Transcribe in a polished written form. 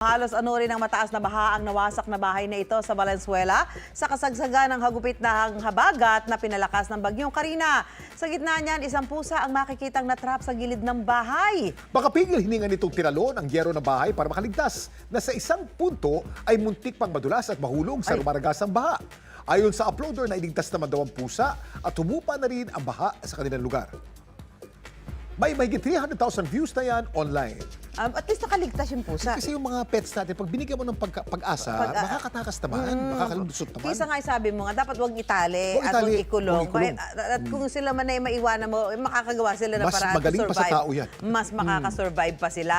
Halos ano rin ang mataas na baha ang nawasak na bahay na ito sa Valenzuela sa kasagsagan ng hagupit na habagat na pinalakas ng bagyong Karina. Sa gitna niyan, isang pusa ang makikitang natrap sa gilid ng bahay. Baka pigil hiningan nitong tinalon ang yero ng bahay para makaligtas na sa isang punto ay muntik pang madulas at mahulog sa rumaragasang baha. Ayon sa uploader, nailigtas naman daw ang pusa at humupa na rin ang baha sa kanilang lugar. May mahigit 300,000 views na yan online. At least nakaligtas yung pusa. Kasi yung mga pets natin, pag binigyan mo ng pag-asa, makakatakas naman, makakalusot naman. Kisa nga sabi mo nga, dapat huwag itali Huwag at itali, huwag ikulong. huwag ikulong. At kung sila man ay maiwanan mo, makakagawa sila ng Mas paraan to magaling pa sa survive. tao yan. Mas makakasurvive pa sila.